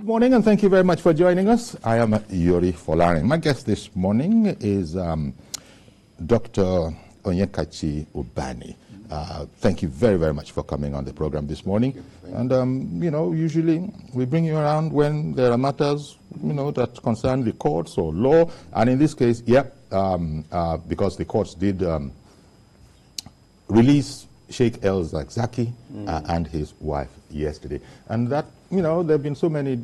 Good morning, and thank you very much for joining us. I am Yuri Folarin. My guest this morning is Dr. Onyekachi Ubani. Thank you very, very much for coming on the program this morning. And, usually we bring you around when there are matters, that concern the courts or law. And in this case, because the courts did release Sheikh El-Zakzaky and his wife yesterday. And that, there have been so many,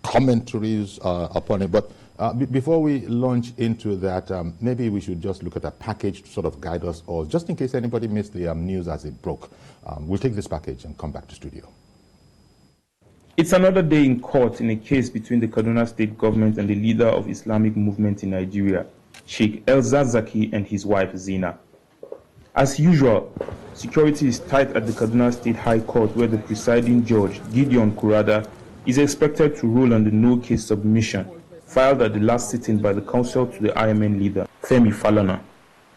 commentaries upon it. But before we launch into that, maybe we should just look at a package to sort of guide us, or just in case anybody missed the news as it broke. We'll take this package and come back to studio. It's another day in court in a case between the Kaduna state government and the leader of Islamic movement in Nigeria, Sheikh El-Zakzaky, and his wife Zina. As usual, security is tight at the Kaduna State High Court, where the presiding judge, Gideon Kurada, is expected to rule on the no-case submission filed at the last sitting by the counsel to the IMN leader, Femi Falana.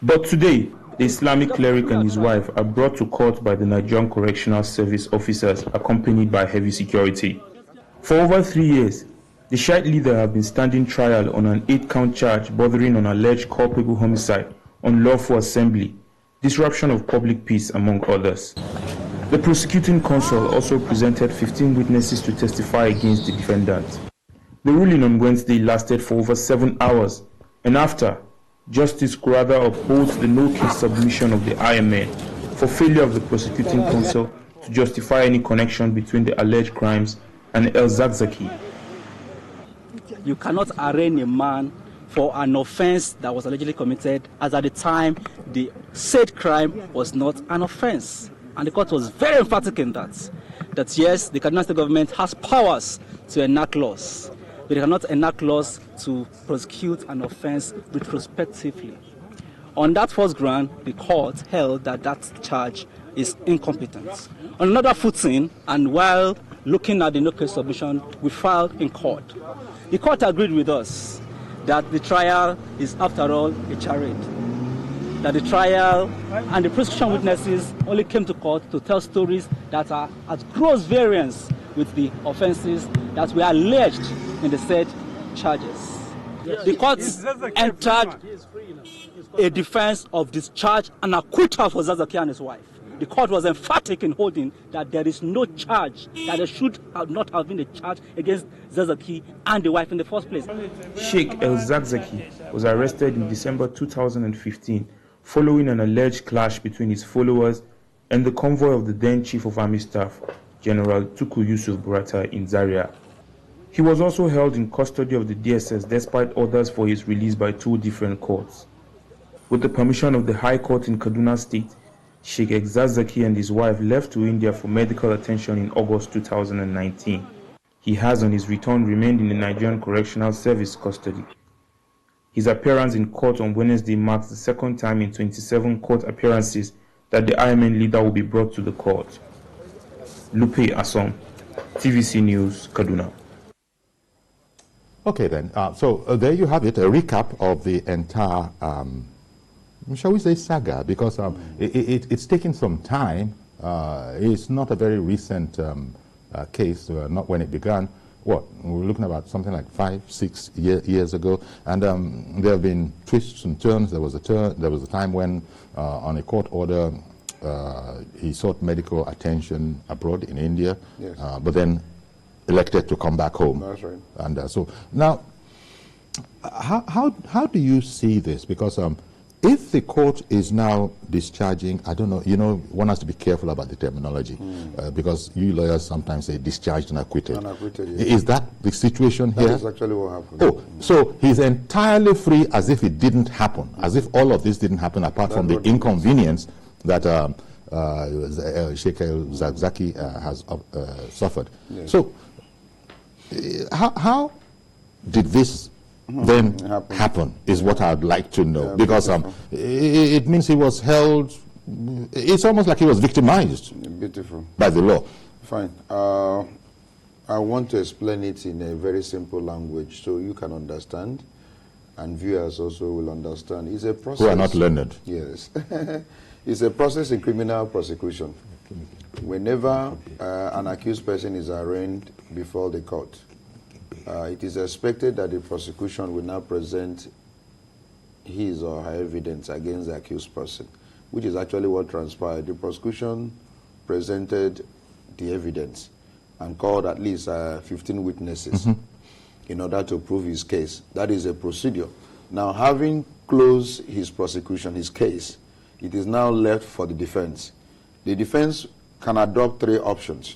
But today, the Islamic cleric and his wife are brought to court by the Nigerian Correctional Service officers, accompanied by heavy security. For over 3 years, the Shiite leader has been standing trial on an 8-count charge bordering on alleged culpable homicide, unlawful assembly, disruption of public peace, among others. The prosecuting counsel also presented 15 witnesses to testify against the defendant. The ruling on Wednesday lasted for over 7 hours, and after, Justice Kurada upholds the no-case submission of the IMN for failure of the prosecuting counsel to justify any connection between the alleged crimes and El-Zakzaky. You cannot arraign a man for an offense that was allegedly committed, as at the time the said crime was not an offense. And the court was very emphatic in that yes, the Kaduna State government has powers to enact laws, but they cannot enact laws to prosecute an offense retrospectively. On that first ground, the court held that that charge is incompetent. On another footing, and while looking at the no-case submission we filed in court, the court agreed with us that the trial is, after all, a charade. That the trial and the prosecution witnesses only came to court to tell stories that are at gross variance with the offenses that were alleged in the said charges. The court entered a defense of discharge and acquittal for Zakzaky and his wife. The court was emphatic in holding that there is no charge, that there should not have been a charge against Zakzaky and the wife in the first place. Sheikh El-Zakzaky was arrested in December 2015 following an alleged clash between his followers and the convoy of the then Chief of Army Staff, General Tukur Yusuf Buratai, in Zaria. He was also held in custody of the DSS despite orders for his release by 2 different courts. With the permission of the High Court in Kaduna State, Sheikh El-Zakzaky and his wife left to India for medical attention in August 2019. He has on his return remained in the Nigerian Correctional Service custody. His appearance in court on Wednesday marks the second time in 27 court appearances that the IMN leader will be brought to the court. Lupe Asom, TVC News, Kaduna. Okay then, so there you have it, a recap of the entire shall we say saga, because it's taken some time. It's not a very recent case, not when it began. We're looking about something like 5-6 years ago, and there have been twists and turns. There was a time when, on a court order, he sought medical attention abroad in India, yes. But then elected to come back home. That's right. And so now, how do you see this? Because if the court is now discharging, I don't know, one has to be careful about the terminology, because you lawyers sometimes say discharged and acquitted. Unacquitted, yes. Is that the situation here? That is actually what happened. Oh, so he's entirely free, as if it didn't happen, as if all of this didn't happen, apart from the inconvenience that Sheikh El-Zakzaky has suffered. Yes. So how did this then happen is what I'd like to know, because it means he was held, it's almost like he was victimized by the law. Fine. I want to explain it in a very simple language so you can understand, and viewers also will understand. It's a process. Who are not learned. Yes. It's a process in criminal prosecution. whenever an accused person is arraigned before the court, it is expected that the prosecution will now present his or her evidence against the accused person, which is actually what transpired. The prosecution presented the evidence and called at least 15 witnesses in order to prove his case. That is a procedure. Now, having closed his prosecution, his case, it is now left for the defense. The defense can adopt 3 options.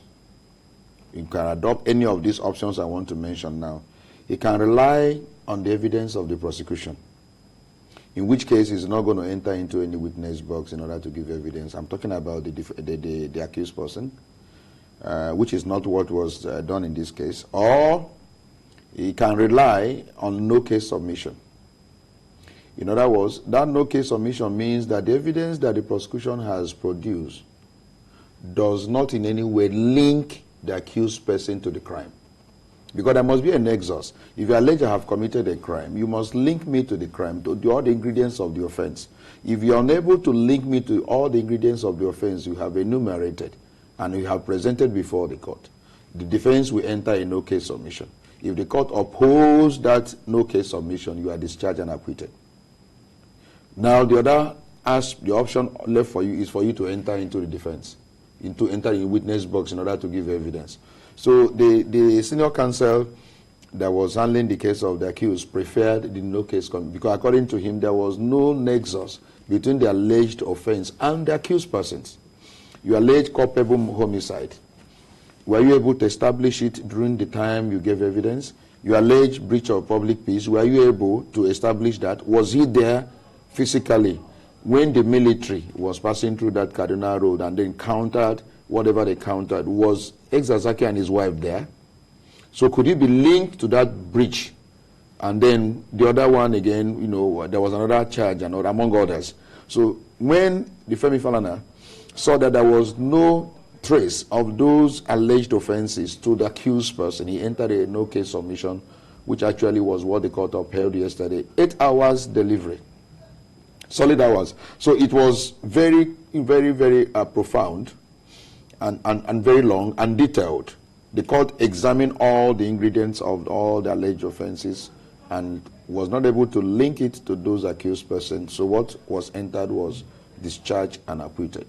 You can adopt any of these options I want to mention now. He can rely on the evidence of the prosecution, in which case he's not going to enter into any witness box in order to give evidence. I'm talking about the accused person, which is not what was done in this case. Or he can rely on no case submission. In other words, that no case submission means that the evidence that the prosecution has produced does not in any way link the accused person to the crime. Because there must be a nexus. If you allege I have committed a crime, you must link me to the crime, to all the ingredients of the offense. If you are unable to link me to all the ingredients of the offense you have enumerated and you have presented before the court, the defense will enter a no case submission. If the court upholds that no case submission, you are discharged and acquitted. Now the other the option left for you is for you to enter into the defense, to enter in witness box in order to give evidence. So the senior counsel that was handling the case of the accused preferred the no case because according to him there was no nexus between the alleged offense and the accused persons. You allege culpable homicide. Were you able to establish it during the time you gave evidence? You allege breach of public peace. Were you able to establish that? Was he there physically when the military was passing through that Kaduna road and they encountered whatever they encountered? Was El-Zakzaky and his wife there? So could he be linked to that breach? And then the other one again, there was another charge and among others. So when the Femi Falana saw that there was no trace of those alleged offenses to the accused person, he entered a no case submission, which actually was what the court upheld yesterday. 8 hours delivery. Solid hours. So it was very, very, very profound and very long and detailed. The court examined all the ingredients of all the alleged offenses and was not able to link it to those accused persons. So what was entered was discharged and acquitted.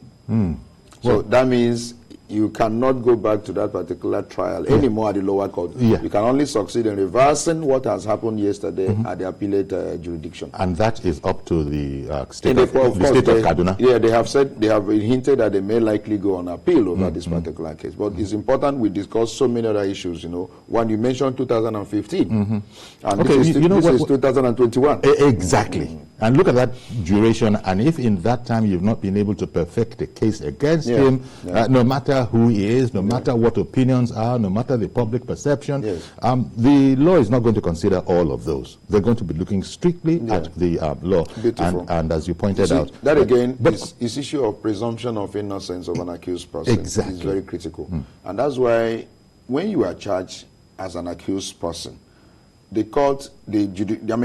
So that means you cannot go back to that particular trial anymore at the lower court. You can only succeed in reversing what has happened yesterday at the appellate jurisdiction. And that is up to the state of Kaduna? Yeah, they have hinted that they may likely go on appeal over this particular case. But it's important we discuss so many other issues, One, you mentioned 2015. And okay, this is 2021. Exactly. And look at that duration, and if in that time you've not been able to perfect the case against him, no matter who he is, no matter what opinions are, no matter the public perception, the law is not going to consider all of those. They're going to be looking strictly at the law. And as you pointed out... That again is issue of presumption of innocence of an accused person. Exactly. Is very critical. And that's why when you are charged as an accused person, the court, the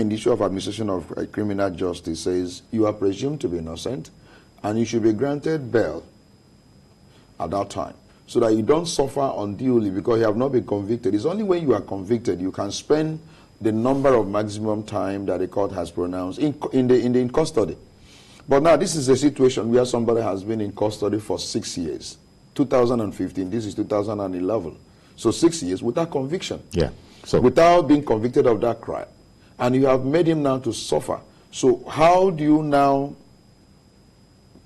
issue of administration of criminal justice says you are presumed to be innocent and you should be granted bail at that time so that you don't suffer unduly because you have not been convicted. It's only when you are convicted you can spend the number of maximum time that the court has pronounced in custody. But now this is a situation where somebody has been in custody for 6 years. 2015, this is 2011. So 6 years without conviction. So without being convicted of that crime. And you have made him now to suffer. So how do you now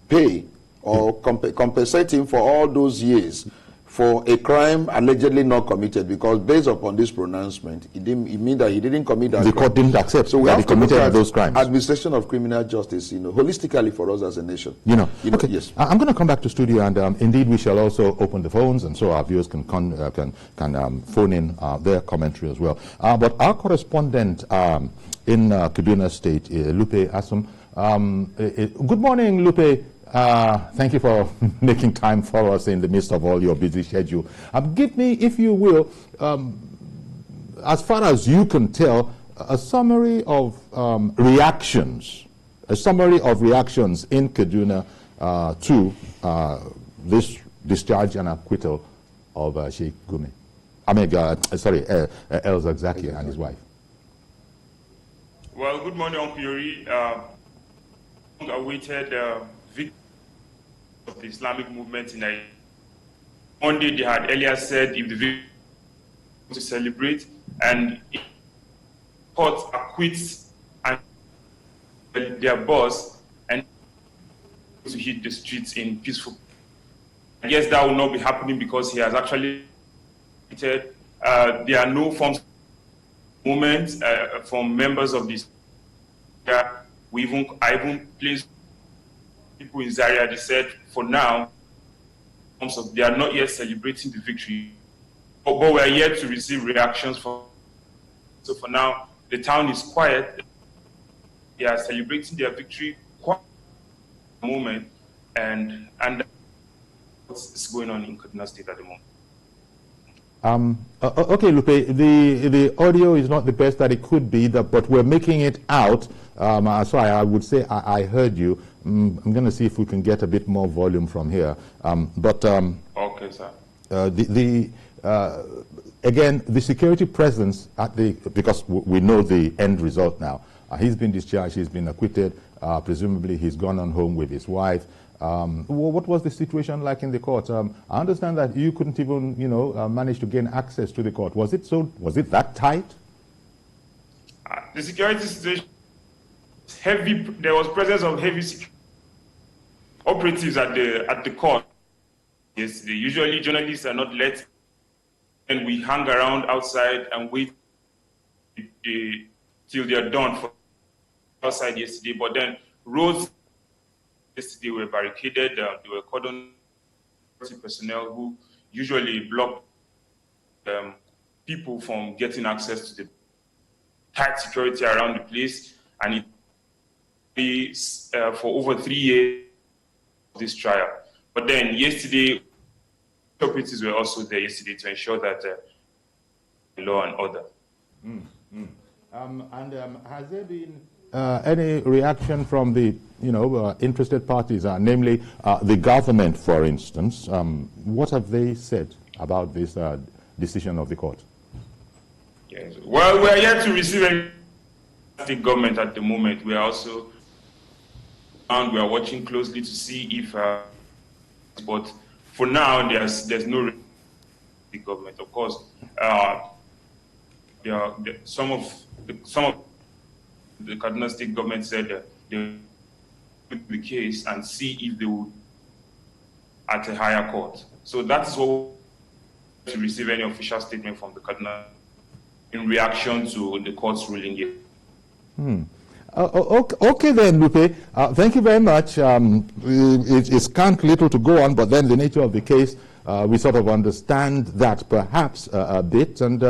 pay or compensate him for all those years for a crime allegedly not committed? Because based upon this pronouncement, it means that he didn't commit that crime. The court didn't accept so we that have he committed those crimes. Administration of criminal justice, holistically for us as a nation. Okay. Yes. I'm going to come back to studio, and indeed we shall also open the phones, and so our viewers can phone in their commentary as well. But our correspondent in Kaduna State, Lupe Asum. Good morning, Lupe. Thank you for making time for us in the midst of all your busy schedule. Give me, if you will, as far as you can tell, a summary of reactions in Kaduna to this discharge and acquittal of Sheikh Gumi. El-Zakzaky and his wife. Well, good morning, Uncle Yuri. Awaited victory of the Islamic movement in Nigeria. Monday, they had earlier said if the victory to celebrate, and if court acquits and their boss and to hit the streets in peaceful. I guess that will not be happening because he has actually there are no forms of movement from members of this. I even placed people in Zaria. They said for now, they are not yet celebrating the victory, but we are yet to receive reactions from. So for now, the town is quiet. They are celebrating their victory quiet at the moment, and what's going on in Kaduna State at the moment. Okay, Lupe, the audio is not the best that it could be, but we're making it out. So I would say I heard you. I'm going to see if we can get a bit more volume from here. Okay, sir. Again, the security presence at because we know the end result now. He's been discharged, he's been acquitted. Presumably he's gone on home with his wife. What was the situation like in the court? I understand that you couldn't even, manage to gain access to the court. Was it that tight? The security situation was heavy. There was presence of heavy security operatives at the court. Yes, usually journalists are not let, and we hang around outside and wait till they are done for outside yesterday. But then roads yesterday were barricaded. There were cordon personnel who usually block people from getting access to the tight security around the place. And it be for over 3 years of this trial. But then yesterday, operatives were also there yesterday to ensure that law and order. Has there been any reaction from the interested parties, namely the government, for instance? What have they said about this decision of the court? Yes. Well, we are yet to receive any the government at the moment. We are also and we are watching closely to see if. But for now, there's no the government. Of course, some of the Kaduna State government said that they will look the case and see if they would at a higher court. So that is what to receive any official statement from the Kaduna in reaction to the court's ruling here. Okay then, Lupe. Thank you very much. It's scant little to go on, but then the nature of the case, we sort of understand that perhaps a bit, and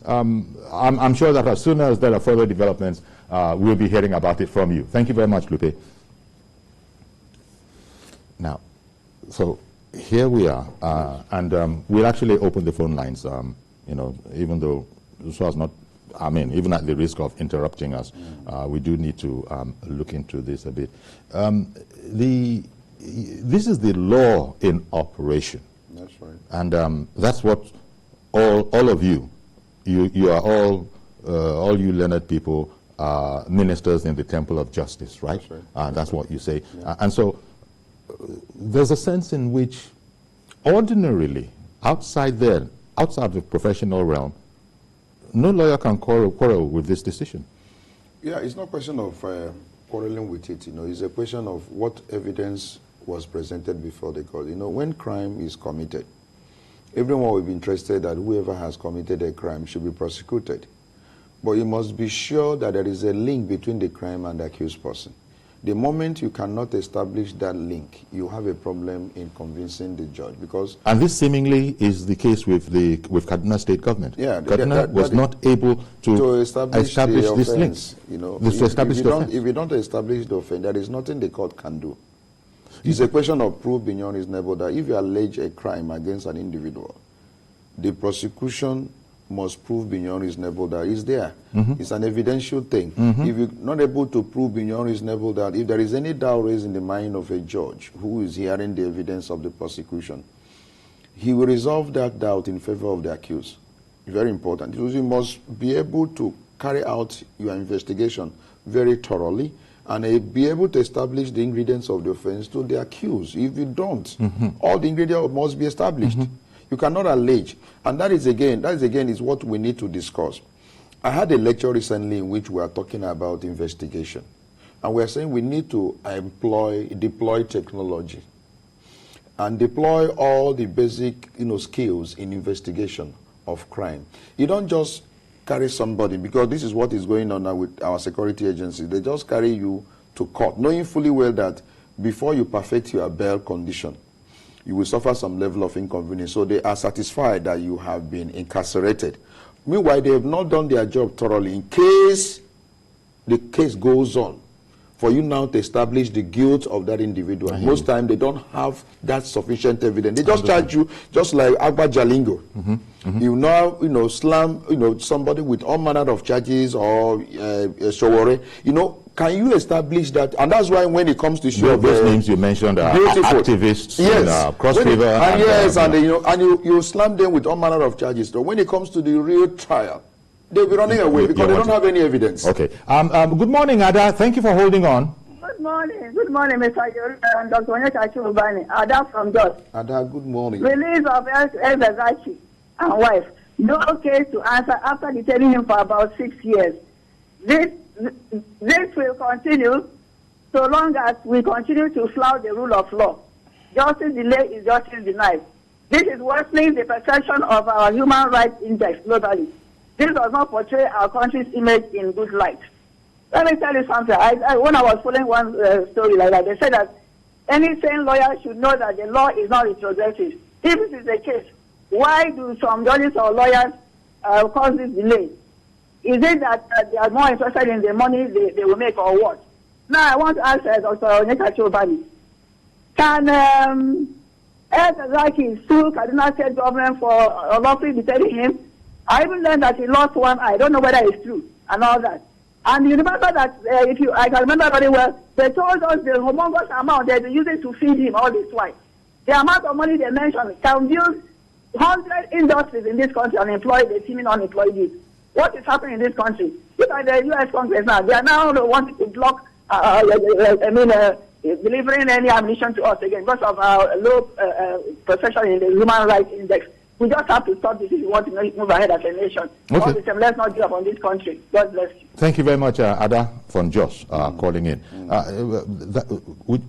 I'm sure that as soon as there are further developments, we'll be hearing about it from you. Thank you very much, Lupe. Now, so here we are, and we'll actually open the phone lines, even though this was not, even at the risk of interrupting us, we do need to look into this a bit. This is the law in operation. That's right. And that's what all of you are all you learned people, ministers in the temple of justice, right? That's right. That's what you say. Yeah. And so there's a sense in which ordinarily, outside the professional realm, no lawyer can quarrel with this decision. Yeah, it's not a question of quarreling with it. It's a question of what evidence was presented before the court. When crime is committed, everyone will be interested that whoever has committed a crime should be prosecuted. But you must be sure that there is a link between the crime and the accused person. The moment you cannot establish that link, you have a problem in convincing the judge, because... And this seemingly is the case with Kaduna State government. Yeah, Kaduna was not able to establish this link. If you don't establish the offense, there is nothing the court can do. It's a question of proof beyond reasonable doubt. If you allege a crime against an individual, the prosecution must prove beyond reasonable doubt. It's there. It's an evidential thing. If you're not able to prove beyond reasonable doubt, if there is any doubt raised in the mind of a judge who is hearing the evidence of the prosecution, he will resolve that doubt in favor of the accused. Very important. You must be able to carry out your investigation very thoroughly and be able to establish the ingredients of the offense to the accused. If you don't, all the ingredients must be established. You cannot allege. And that is again is what we need to discuss. I had a lecture recently in which we are talking about investigation. And we are saying we need to deploy technology and deploy all the basic skills in investigation of crime. You don't just carry somebody, because this is what is going on now with our security agencies. They just carry you to court, knowing fully well that before you perfect your bail condition, you will suffer some level of inconvenience. So they are satisfied that you have been incarcerated. Meanwhile, they have not done their job thoroughly. In case the case goes on, for you now to establish the guilt of that individual. Most times they don't have that sufficient evidence. They just charge you, just like Agba Jalingo. You now, slam, somebody with all manner of charges, or Showore. Can you establish that? And that's why when it comes to show those names you mentioned are activists, yes, Cross River, and you slam them with all manner of charges. So when it comes to the real trial, they'll be running away because they don't have any evidence. Okay. Good morning, Ada. Thank you for holding on. Good morning. Good morning, Mr. Yoruba and Dr. Onyekachi Ubani. Ada from Jos. Ada, good morning. Release of El-Zakzaky and wife. No case to answer after detaining him for about 6 years. This will continue so long as we continue to flout the rule of law. Justice delayed is justice denied. This is worsening the perception of our human rights index globally. This does not portray our country's image in good light. Let me tell you something. When I was following one story like that, they said that any sane lawyer should know that the law is not retrogressive. If this is the case, why do some judges or lawyers cause this delay? Is it that they are more interested in the money they will make, or what? Now, I want to ask Dr. Onyekachi Ubani, can El-Zakzaky sue Kaduna State government for unlawfully detaining him? I even learned that he lost one eye. I don't know whether it's true and all that. And you remember that, I can remember very well, they told us the humongous amount they've been using to feed him all this while. The amount of money they mentioned can build 100 industries in this country and employ the teeming unemployed youth. What is happening in this country? Look at the U.S. Congress now. They are now wanting to block, delivering any ammunition to us again because of our low perception in the human rights index. We just have to stop this if we want to move ahead as a nation. Okay. All the time, let's not give up on this country. God bless you. Thank you very much, Ada from Jos, calling in. Would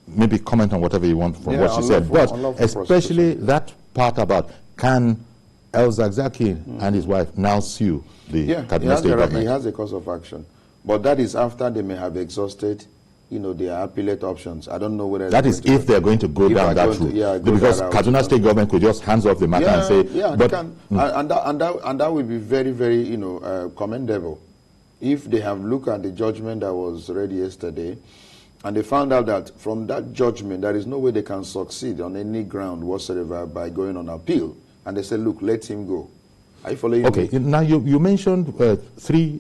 maybe comment on whatever you want from what she said, but especially that part about can El-Zakzaky and his wife now sue the Kaduna State government? He has a cause of action, but that is after they may have exhausted their appellate options. I don't know whether that is if they're going to go down that route. Because Kaduna State government could just hands off the matter and say, but and that would be very, very commendable if they have looked at the judgment that was read yesterday, and they found out that from that judgment there is no way they can succeed on any ground whatsoever by going on appeal, and they said, look, let him go. Are you following me? Okay, now you mentioned three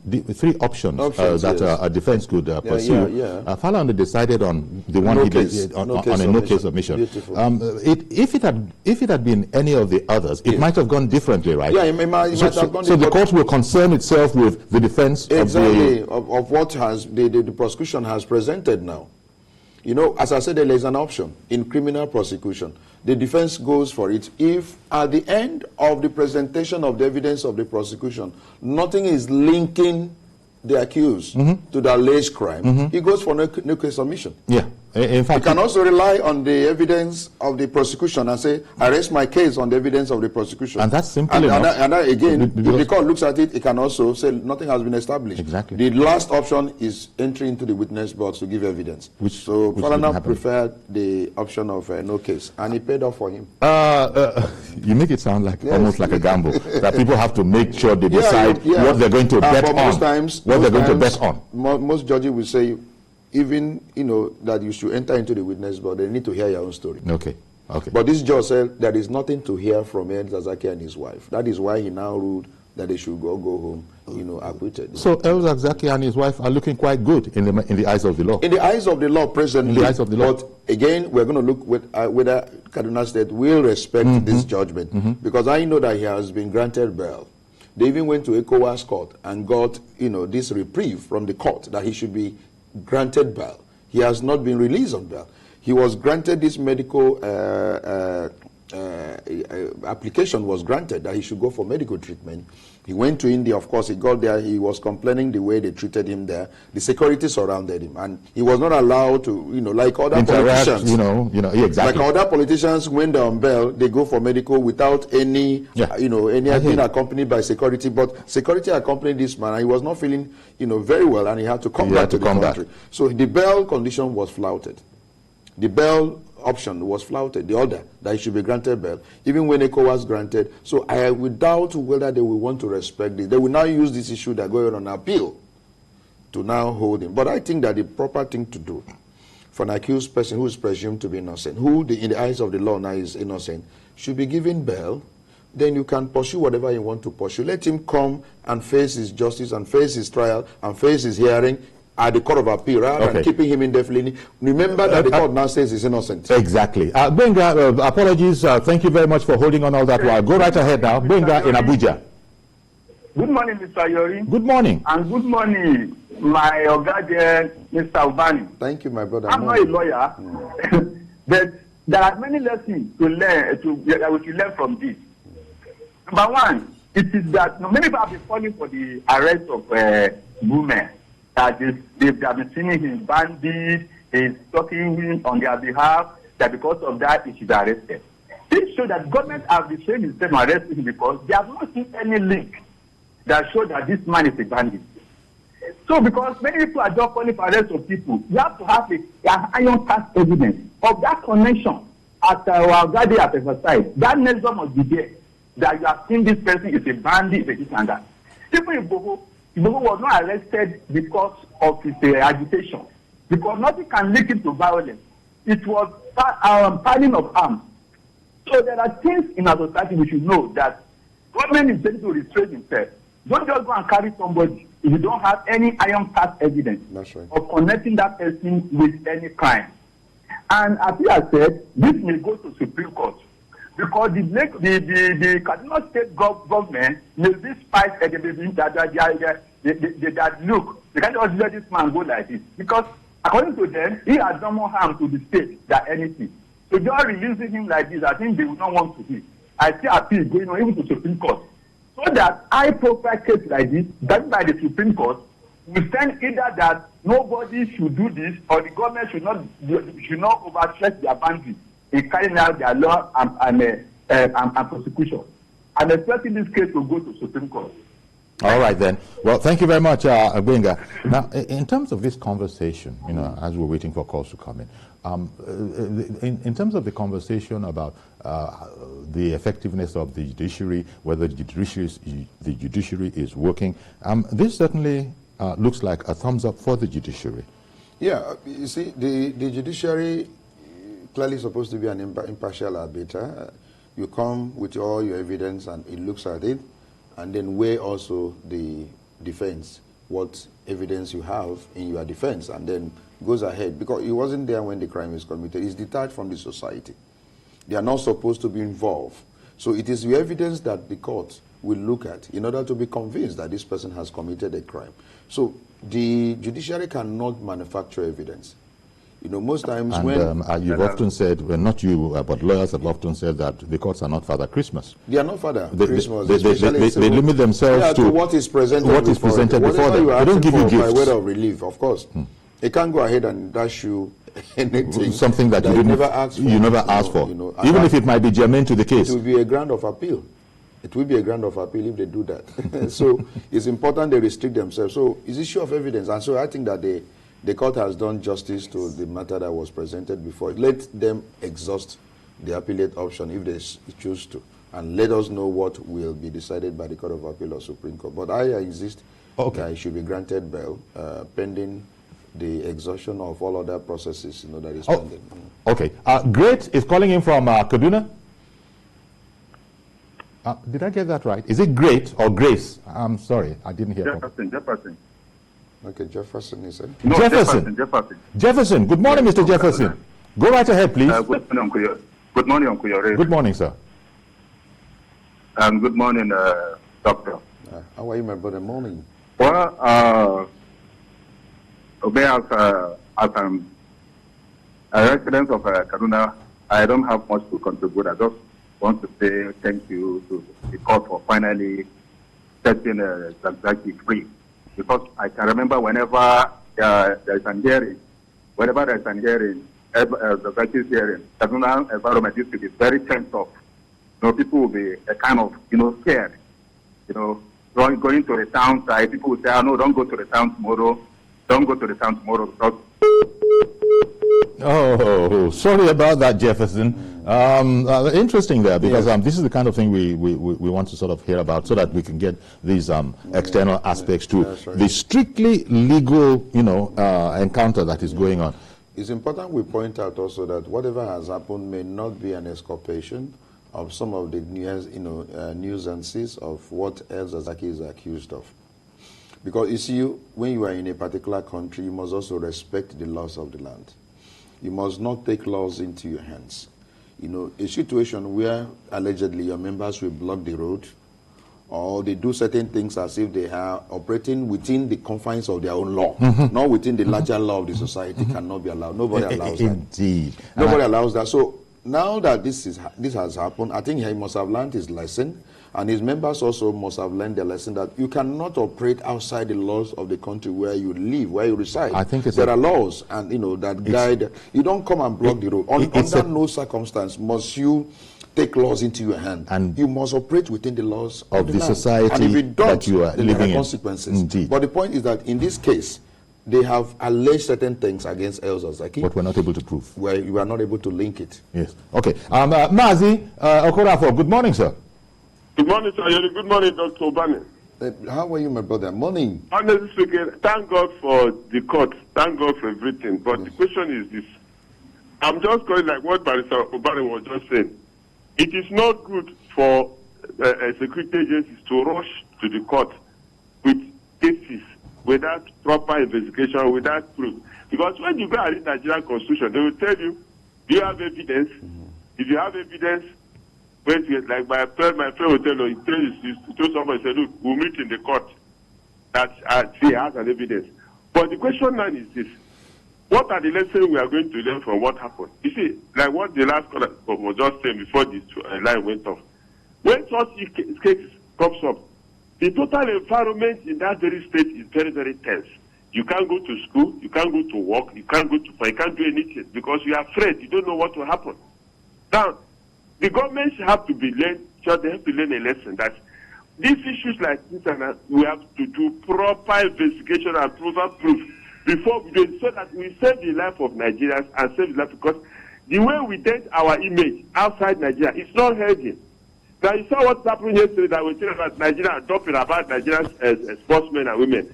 options that a defense could pursue. Falana decided on the one he did on a no-case submission. If it had been any of the others, it might have gone differently, right? Yeah, it might have gone differently. So the court will concern itself with the defense of what has the prosecution has presented now. As I said, there is an option in criminal prosecution. The defense goes for it if at the end of the presentation of the evidence of the prosecution, nothing is linking the accused to the alleged crime, he goes for no case submission. Yeah. In fact, he can also rely on the evidence of the prosecution and say, I rest my case on the evidence of the prosecution. And that's simple enough. And again, if the court looks at it, it can also say nothing has been established. Exactly. The last option is entry into the witness box to give evidence. So Falana preferred the option of no case, and it paid off for him. You make it sound like almost like a gamble, that people have to make sure they decide what they're going to bet on. Most judges will say, even that you should enter into the witness box, they need to hear your own story. Okay. But this judge said there is nothing to hear from El-Zakzaky and his wife. That is why he now ruled that they should go home, acquitted. So El-Zakzaky and his wife are looking quite good in the eyes of the law. In the eyes of the law, presently. In the eyes of the law. But again, we're going to look whether Kaduna State will respect this judgment, because I know that he has been granted bail. They even went to ECOWAS court and got, this reprieve from the court that he should be granted bail. He has not been released on bail. He was granted this medical application was granted that he should go for medical treatment. He went to India, of course, he got there, he was complaining the way they treated him there. The security surrounded him, and he was not allowed to, like other politicians. Exactly. Like other politicians, when they're on bail, they go for medical without any, being accompanied by security. But security accompanied this man, and he was not feeling, very well, and he had to come back to the country. So the bail condition was flouted. The bail option was flouted, the order that he should be granted bail, even when ECOWAS granted. So I would doubt whether they will want to respect this. They will now use this issue that going on appeal to now hold him. But I think that the proper thing to do for an accused person who is presumed to be innocent, who in the eyes of the law now is innocent, should be given bail. Then you can pursue whatever you want to pursue. Let him come and face his justice and face his trial and face his hearing at the Court of Appeal, rather than keeping him indefinitely. Remember that the court now says he's innocent. Exactly. Benga, apologies. Thank you very much for holding on all that while. Go right ahead now. Benga in Abuja. Good morning, Mr. Yori. Good morning. And good morning, my guardian, Mr. Ubani. Thank you, my brother. I'm not a lawyer, but there are many lessons to learn, that we should learn from this. Number one, it is that many people have been calling for the arrest of women. They have been seeing him bandit, he's talking him on their behalf, that because of that he should be arrested. This shows that government have been saying himself arresting him because they have not seen any link that shows that this man is a bandit. So because many people are just calling for arrest of people, you have to have an iron cast evidence of that connection as our guardian has emphasized. That nexus must be there, that you have seen this person is a bandit, this and that. People in Boho was not arrested because of his agitation, because nothing can link him to violence. It was piling of arms. So there are things in our society we should know, that government is ready to restrain himself. Don't just go and carry somebody if you don't have any iron cast evidence of connecting that person with any crime. And as you have said, this may go to Supreme Court, because the Kaduna State government may be spite that look, they can't just let this man go like this, because according to them, he has done more harm to the state than anything. So just releasing him like this, I think they will not want to hear. I see appeal going on even to Supreme Court, so that high-profile case like this, done by the Supreme Court, will send either that nobody should do this, or the government should not overstretch their boundaries in carrying out their law and prosecution. I'm expecting this case to go to Supreme Court. All right then. Well, thank you very much, Benga. Now, in terms of this conversation, as we're waiting for calls to come in terms of the conversation about the effectiveness of the judiciary, whether the judiciary is working, this certainly looks like a thumbs up for the judiciary. Yeah, you see, the judiciary clearly supposed to be an impartial arbiter. You come with all your evidence and it looks at it, and then weigh also the defense, what evidence you have in your defense, and then goes ahead. Because he wasn't there when the crime is committed. He's detached from the society. They are not supposed to be involved. So it is the evidence that the court will look at in order to be convinced that this person has committed a crime. So the judiciary cannot manufacture evidence. Most times and you've often said, well, not you, but lawyers have often said that the courts are not Father Christmas. They are not Father Christmas. They limit themselves to what is presented before them. They don't give you gifts. By way of relief, of course. They can't go ahead and dash you anything. Something that you never asked for. Even if it might be germane to the case. It will be a ground of appeal. It will be a ground of appeal if they do that. So it's important they restrict themselves. So it's issue of evidence. And so I think that the court has done justice to the matter that was presented before. Let them exhaust the appellate option if they choose to, and let us know what will be decided by the Court of Appeal or Supreme Court. But I insist that it should be granted bail pending the exhaustion of all other processes that is pending. Okay. Great is calling in from Kaduna. Did I get that right? Is it Great or Grace? I'm sorry, I didn't hear. Jefferson. Okay, Jefferson is it? No, Jefferson. Jefferson. Good morning, Mr. Jefferson. Go right ahead, please. Good morning, Uncle Yore. Good morning, sir. Good morning, Doctor. How are you, my brother? Morning. Well, as I'm a resident of Kaduna, I don't have much to contribute. I just want to say thank you to the court for finally setting El-Zakzaky free. Because I can remember whenever there's an hearing, El-Zakzaky's hearing, Kaduna environment used to be very tense up. People will be kind of, scared. Going to the town side, people will say, oh, no, don't go to the town tomorrow. Don't go to the town tomorrow because... Oh, sorry about that, Jefferson. Interesting there, because this is the kind of thing we want to sort of hear about, so that we can get these external aspects to the strictly legal, encounter that is going on. It's important we point out also that whatever has happened may not be an exculpation of some of the nuisances of what El-Zakzaky is accused of. Because you see, when you are in a particular country, you must also respect the laws of the land. You must not take laws into your hands. A situation where allegedly your members will block the road, or they do certain things as if they are operating within the confines of their own law, not within the larger law of the society, cannot be allowed. Nobody allows that. Indeed. Nobody allows that. So now that this has happened, I think he must have learned his lesson, and his members also must have learned their lesson that you cannot operate outside the laws of the country where you live, where you reside. I think there are laws and that guide. You don't come and block the road. Under no circumstance must you take laws into your hand, and you must operate within the laws of the society, and if you don't, that you are living there are in. Consequences. Indeed. But the point is that in this case, they have alleged certain things against El-Zakzaky, but we're not able to prove. Where you are not able to link it. Yes. Okay. Mazi Okorafor, good morning, sir. Good morning, sir. Good morning, Dr. Ubani. How are you, my brother? Morning. Honestly speaking, thank God for the court. Thank God for everything. But the question is this. I'm just going like what Barrister Ubani was just saying. It is not good for security agencies to rush to the court with cases without proper investigation, without proof. Because when you go and read the Nigerian Constitution, they will tell you, do you have evidence? If you have evidence, like my friend will tell you, he told somebody, say, look, we'll meet in the court that she has an evidence. But the question now is this. What are the lessons we are going to learn from what happened? You see, like what the last caller was just saying before this line went off. When such case comes up, the total environment in that very state is very, very tense. You can't go to school, you can't go to work, you can't do anything because you are afraid, you don't know what will happen. Now, the government have to learn a lesson that these issues like this, we have to do proper investigation and proper proof before we do it, so that we save the life of Nigerians and save the life, because the way we dent our image outside Nigeria, it's not healthy. Now, you saw what's happening yesterday that we talking about Nigeria, talking about Nigerians as sportsmen and women.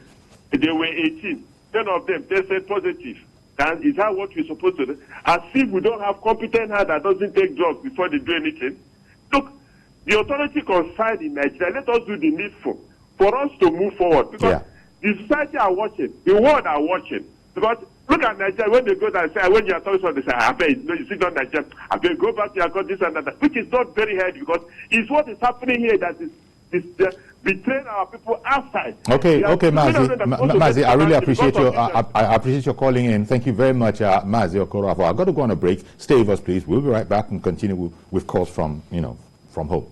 They were 18. 10 of them tested positive. And is that what we're supposed to do? As if we don't have competent hand that doesn't take drugs before they do anything. Look, the authority concerned in Nigeria, let us do the needful for us to move forward. Because the society are watching, the world are watching. Because look at Nigeria, when they go there and say, when you are talking about, they say, I bet, you sit on Nigeria, I bet, go back to your country, this and that, which is not very healthy, because it's what is happening here that is betraying our people outside. Okay, Mazi, I really appreciate I appreciate your calling in. Thank you very much, Mazi Okorafor. I've got to go on a break. Stay with us, please. We'll be right back and continue with calls from home.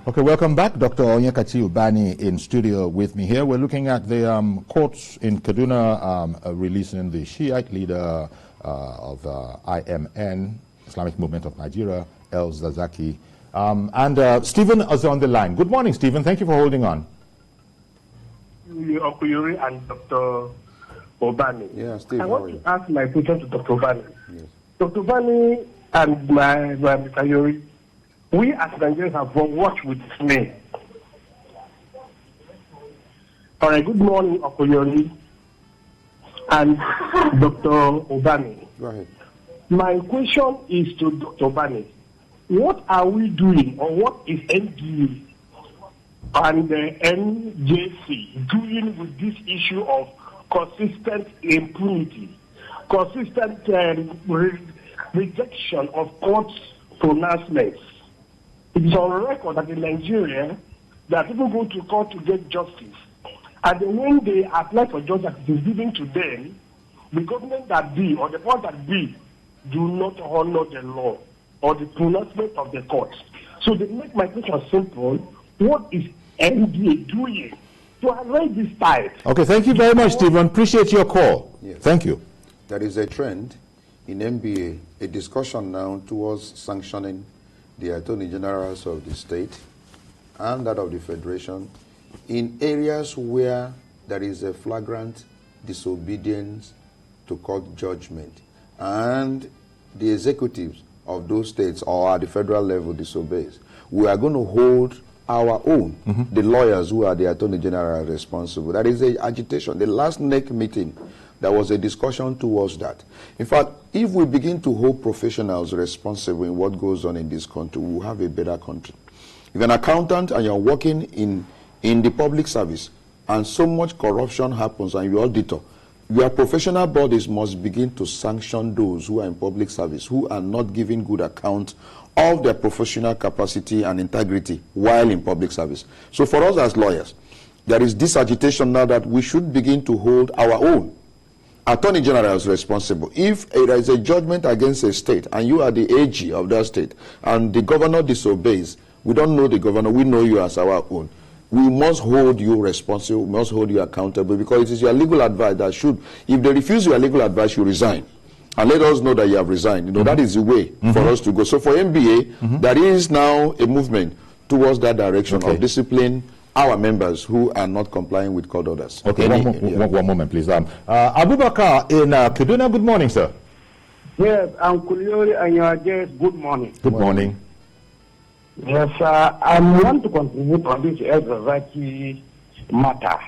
Okay, welcome back. Dr. Onyekachi Ubani in studio with me here. We're looking at the courts in Kaduna releasing the Shiite leader of IMN, Islamic Movement of Nigeria, El-Zakzaky. And Stephen is on the line. Good morning, Stephen. Thank you for holding on. Uncle Yuri and Dr. Ubani. Yeah, Steve, I want to ask my question to Dr. Ubani. Yes. Dr. Ubani and Mr. Yuri, we as Nigerians have watched with dismay. All right, good morning, Uncle Yuri and Dr. Ubani. Go ahead. My question is to Dr. Ubani. what are we doing, or what is NDA and the NJC doing with this issue of consistent impunity, consistent rejection of court's pronouncements? It is on record that in Nigeria, that people go to court to get justice, and then when they apply for justice that is given to them, the government that be, or the powers that be, do not honor the law or the pronouncement of the court. So they make my question simple: what is NDA doing to arrange this tide? Okay, thank you very much, Stephen. Appreciate your call. Yes. Thank you. There is a trend in NBA, a discussion now towards sanctioning the attorney generals of the state and that of the federation in areas where there is a flagrant disobedience to court judgment, and the executives of those states or at the federal level disobeys. We are going to hold our own, the lawyers who are the attorney general responsible. That is a agitation. The last NEC meeting, there was a discussion towards that. In fact, if we begin to hold professionals responsible in what goes on in this country, we will have a better country. If you're an accountant and you're working in the public service and so much corruption happens and you're auditor, your professional bodies must begin to sanction those who are in public service, who are not giving good account of their professional capacity and integrity while in public service. So for us as lawyers, there is this agitation now that we should begin to hold our own attorney general is responsible. If there is a judgment against a state and you are the AG of that state and the governor disobeys, we don't know the governor, we know you as our own. We must hold you responsible, we must hold you accountable, because it is your legal advice that should, if they refuse your legal advice, you resign. And let us know that you have resigned. You know, that is the way for us to go. So for MBA, there is now a movement towards that direction of discipline our members who are not complying with court orders. Okay, one moment, please. Abubakar in Kaduna, good morning, sir. Yes, I'm Kuliori and your guest, good morning. Good morning. Yes, I want to contribute on this El-Zakzaky matter.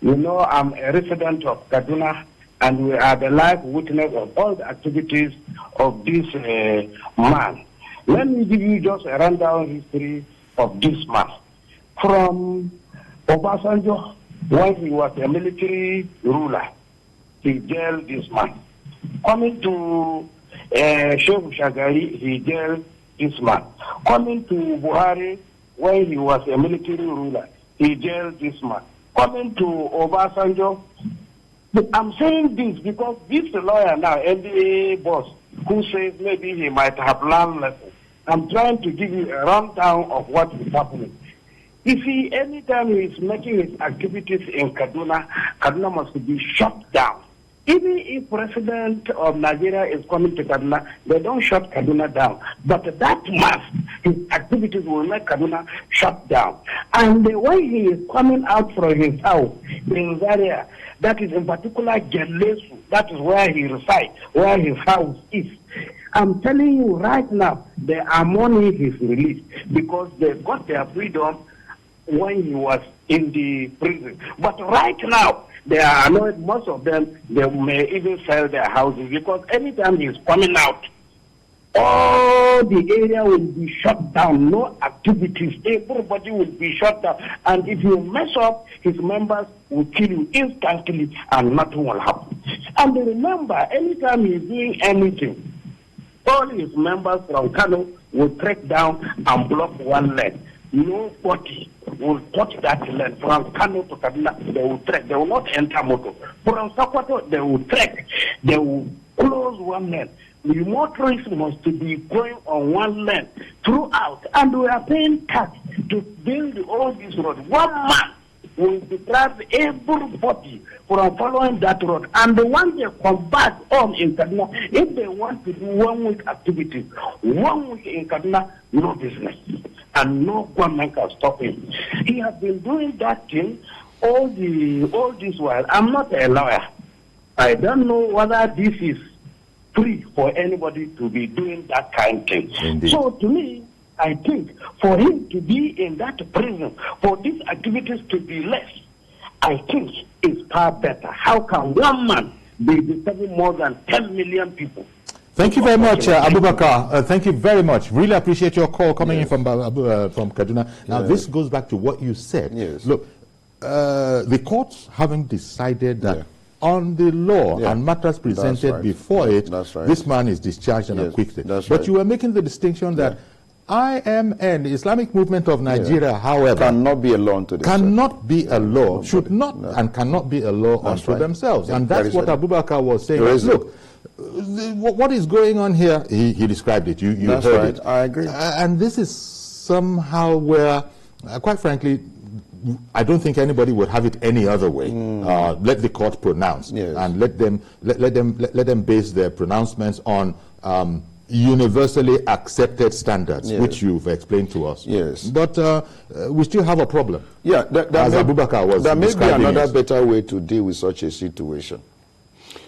You know, I'm a resident of Kaduna, and we are the live witness of all the activities of this man. Let me give you just a rundown history of this man. From Obasanjo, when he was a military ruler, he jailed this man. Coming to Sheikh Shagari, he jailed this man. Coming to Buhari, when he was a military ruler, he jailed this man. Coming to Obasanjo, I'm saying this because this lawyer now, NBA boss, who says maybe he might have learned lessons. I'm trying to give you a rundown of what is happening. You see, anytime he is making his activities in Kaduna, Kaduna must be shut down. Even if President of Nigeria is coming to Kaduna, they don't shut Kaduna down. But that month, his activities will make Kaduna shut down. And when he is coming out from his house in Zaria, that is in particular Gelesu, that is where he resides, where his house is. I'm telling you right now, they are mourning his release because they got their freedom when he was in the prison. But right now, they are annoyed. Most of them, they may even sell their houses because anytime he's coming out, all the area will be shut down, no activities, everybody will be shut down. And if you mess up, his members will kill you instantly and nothing will happen. And remember, anytime he's doing anything, all his members from Kano will trek down and block one lane. Nobody will touch that lane. From Kano to Kaduna, they will trek. They will not enter motor. From Sokoto, they will trek. They will close one lane. The motorists must be going on one lane throughout. And we are paying tax to build all this road. One man will deprive everybody from following that road. And the one they come back home in Kaduna, if they want to do 1 week activities, 1 week in Kaduna, no business. And no government can stop him. He has been doing that thing all this while. I'm not a lawyer. I don't know whether this is free for anybody to be doing that kind of thing. Indeed. So to me, I think for him to be in that prison, for these activities to be less, I think it's far better. How can one man be disturbing more than 10 million people? Thank you very much, Abubakar. Thank you very much. Really appreciate your call coming in from Kaduna. Now, this goes back to what you said. Yes. Look, the courts haven't decided that on the law and matters presented before it, this man is discharged and acquitted. But you were making the distinction that IMN, the Islamic Movement of Nigeria, however, cannot be a law unto themselves. Cannot be a law, should not and cannot be a law unto themselves. And that's what Abubakar was saying. Look, what is going on here? He described it. You heard it. I agree. And this is somehow where, quite frankly, I don't think anybody would have it any other way. Let the court pronounce, and let them base their pronouncements on universally accepted standards, which you've explained to us. Yes. But we still have a problem. Yeah, Abubakar was there may be describing another better way to deal with such a situation.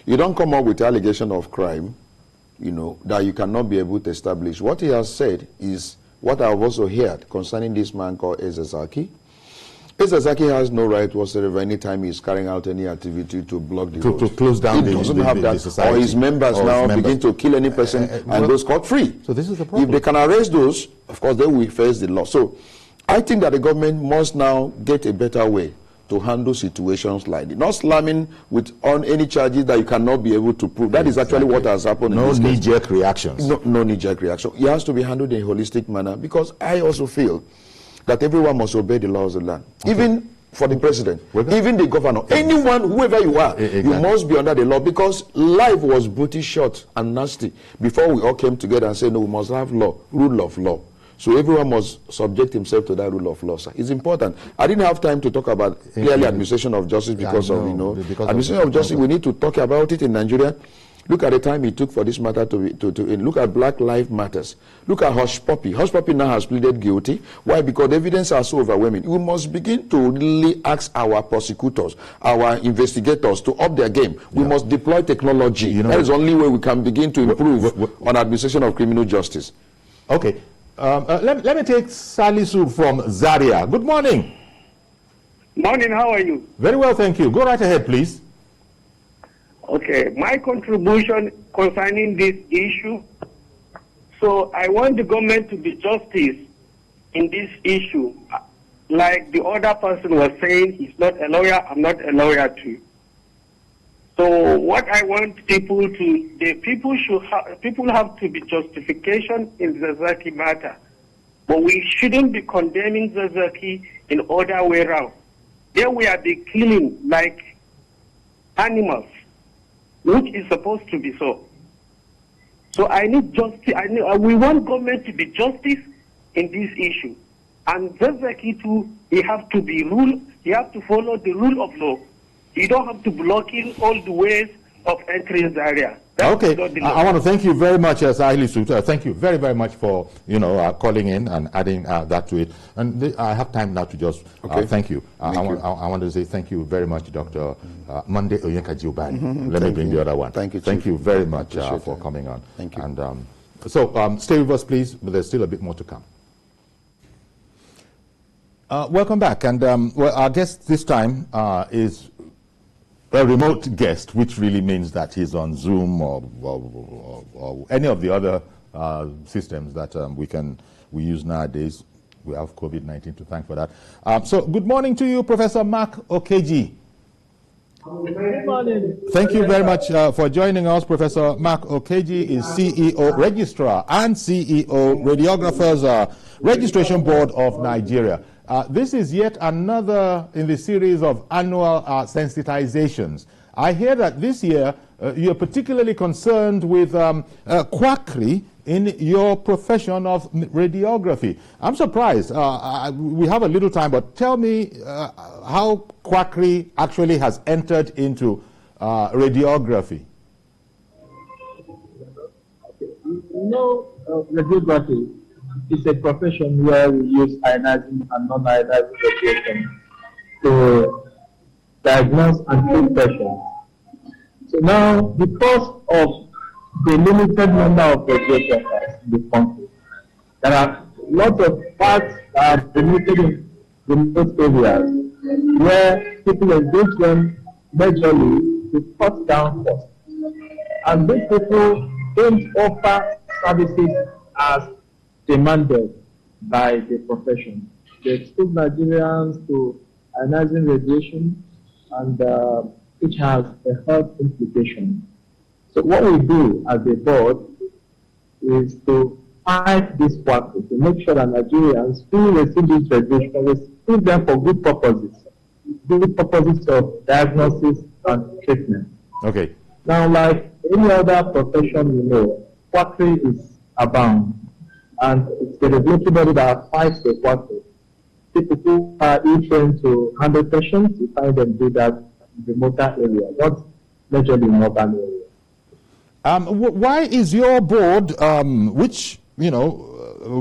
You don't come up with allegation of crime, you know, that you cannot be able to establish. What he has said is what I've also heard concerning this man called El-Zakzaky. El-Zakzaky has no right whatsoever anytime he's carrying out any activity to block the road. To close down he doesn't have that. society. Or his members begin to kill any person and go scot-free. So this is the problem. If they can arrest those, of course, they will face the law. So I think that the government must now get a better way to handle situations like this. Not slamming on any charges that you cannot be able to prove. That is actually what has happened in this case. No knee-jerk reactions. No knee-jerk reaction. It has to be handled in a holistic manner, because I also feel that everyone must obey the laws of the land. Even for the president, even the governor, anyone, whoever you are, you must be under the law, because life was brutally short and nasty before we all came together and said, no, we must have law, rule of law. So everyone must subject himself to that rule of law, sir. It's important. I didn't have time to talk about clearly administration of justice because of, administration of justice. We need to talk about it in Nigeria. Look at the time it took for this matter to look at Black Lives Matters. Look at Hush Puppy. Hush Puppy now has pleaded guilty. Why? Because the evidence are so overwhelming. We must begin to really ask our prosecutors, our investigators to up their game. We must deploy technology. That is the only way we can begin to improve on administration of criminal justice. Okay. Let me take Salisu from Zaria. Good morning. Morning, how are you? Very well, thank you. Go right ahead, please. Okay, my contribution concerning this issue. So I want the government to be justice in this issue. Like the other person was saying, he's not a lawyer, I'm not a lawyer too. So what I want people have to be justification in the El-Zakzaky matter. But we shouldn't be condemning the El-Zakzaky in other way around. There we are be killing like animals, which is supposed to be so. So I need justice. We want government to be justice in this issue. And El-Zakzaky too, he have to be rule. He have to follow the rule of law. You don't have to block in all the ways of entering the area. Okay, I want to thank you very much, Salisu. Thank you very, very much for calling in and adding that to it. And I have time now to just thank you. I want to say thank you very much, Dr. Monday Onyekachi Ubani. Let me bring the other one. Thank you. Thank you very much for coming on. Thank you. And so stay with us, please. But there's still a bit more to come. Welcome back. And well, our guest this time is a remote guest, which really means that he's on Zoom or any of the other systems that we use nowadays. We have COVID-19 to thank for that. So good morning to you, Professor Mark Okeji. Good morning. Thank you very much for joining us. Professor Mark Okeji is CEO, Registrar and CEO, Radiographers Registration Board of Nigeria. This is yet another in the series of annual sensitizations. I hear that this year you're particularly concerned with quackery in your profession of radiography. I'm surprised. We have a little time, but tell me how quackery actually has entered into radiography. Radiography is a profession where we use ionizing and non-ionizing radiation to diagnose and treat patients. So now, because of the limited number of radiographers in the country, there are lots of parts that are limited in remote areas where people engage them majorly to cut down costs. And these people don't offer services as demanded by the profession. They expose Nigerians to ionizing radiation, and which has a health implication. So what we do as a board is to fight this quackery, to make sure that Nigerians who receive this radiation receive them for good purposes of diagnosis and treatment. Okay. Now, like any other profession, you know, quackery is abound, and it's the regulatory body that fights the quackery. People who are trained to handle patients, you find them do that in remoter area, not majorly in urban area. Why is your board, which, you know,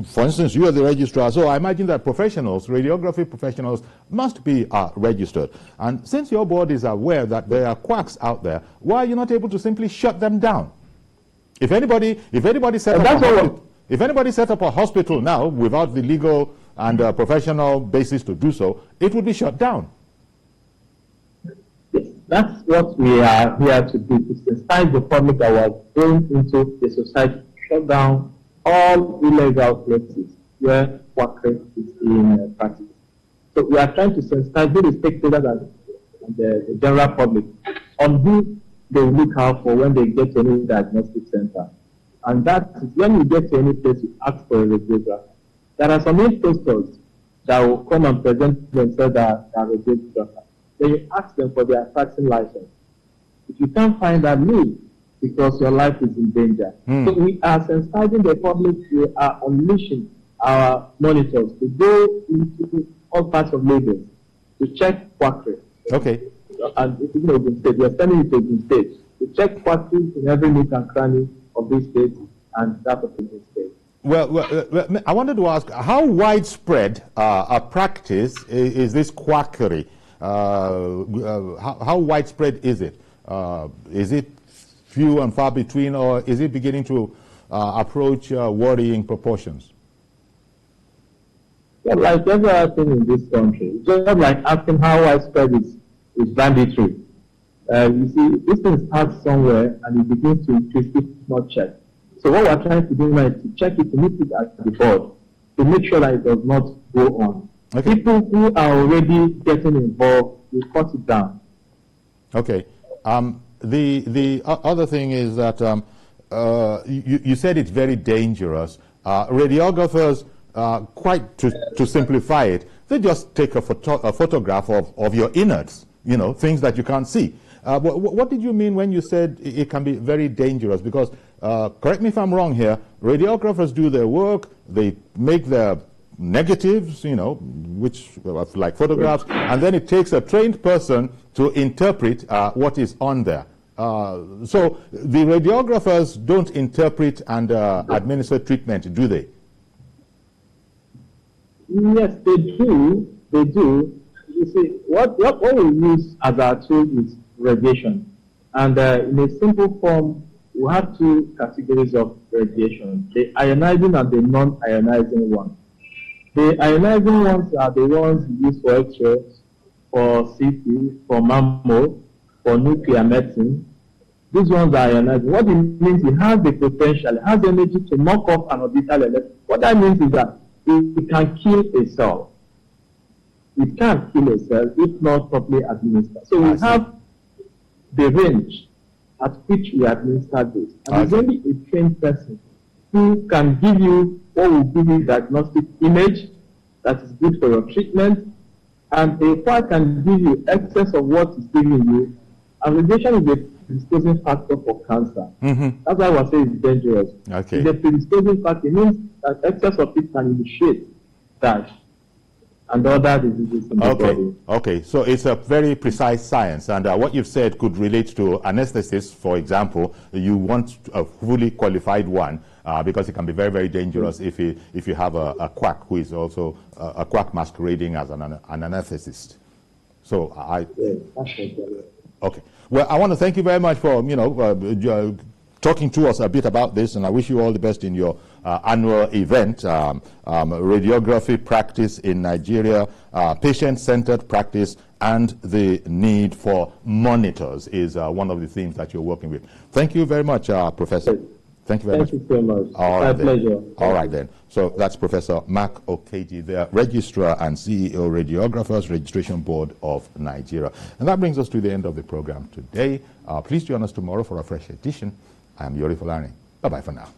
for instance, you are the registrar, so I imagine that professionals, radiography professionals, must be registered. And since your board is aware that there are quacks out there, why are you not able to simply shut them down? If anybody set up a hospital now without the legal and professional basis to do so, it would be shut down. That's what we are here to do, to sensitize the public that we are going into the society, shut down all illegal places where quackery is in practice. So we are trying to sensitize the stakeholders and the general public on who they look out for when they get to any diagnostic center. And that is when you get to any place, you ask for a radiographer. There are some impostors that will come and present themselves as radiographers. Then you ask them for their practicing license. If you can't find that, leave, because your life is in danger. So we are sensitizing the public. We are unleashing our monitors to go into all parts of Lagos to check quackery. Okay. And if you know Ogun State, we are sending it to Ogun State to check quackery in every nook and cranny of this state and that of Ogun State. Well, I wanted to ask, how widespread a practice is this quackery? How widespread is it? Is it few and far between, or is it beginning to approach worrying proportions? Well, like every other thing in this country, just like asking how widespread is banditry. You see, this thing starts somewhere and it begins to increase if not checked. So what we're trying to do now is to check it, to meet it at the board, to make sure that it does not go on. Okay. People who are already getting involved, we cut it down. Okay. The other thing is that you said it's very dangerous. Radiographers, quite to simplify it, they just take a photograph of your innards, you know, things that you can't see. What did you mean when you said it can be very dangerous? Because, correct me if I'm wrong here, radiographers do their work, they make their negatives, you know, which like photographs, and then it takes a trained person to interpret what is on there. So the radiographers don't interpret and administer treatment, do they? Yes, they do. They do. You see, what we use as our tool is radiation, and in a simple form, we have two categories of radiation: the ionizing and the non-ionizing one. The ionizing ones are the ones used for X-rays, for CT, for mammo, for nuclear medicine. These ones are ionizing. What it means, it has the potential, it has the energy to knock off an orbital electron. What that means is that it can kill a cell. It can't kill a cell if not properly administered. So we have the range at which we administer this. And it's only a trained person who can give you what will give you diagnostic image that is good for your treatment, and a quack can give you excess of what is giving you. And radiation is a predisposing factor for cancer. That's why I say it's dangerous. Okay. It's a predisposing factor. It means that excess of it can initiate that and other diseases in the body. Okay, so it's a very precise science, and what you've said could relate to anesthetists, for example. You want a fully qualified one, because it can be very, very dangerous if you have a quack who is also a quack masquerading as an anesthetist. So okay. Well, I want to thank you very much for talking to us a bit about this, and I wish you all the best in your annual event, radiography practice in Nigeria, patient-centered practice, and the need for monitors is one of the themes that you're working with. Thank you very much, Professor. Thank you very much. Thank you so much. All right, My pleasure. All right, then. So that's Professor Mark Okeji, the Registrar and CEO, Radiographers Registration Board of Nigeria. And that brings us to the end of the program today. Please join us tomorrow for a fresh edition. I am Yori Fulani. Bye-bye for now.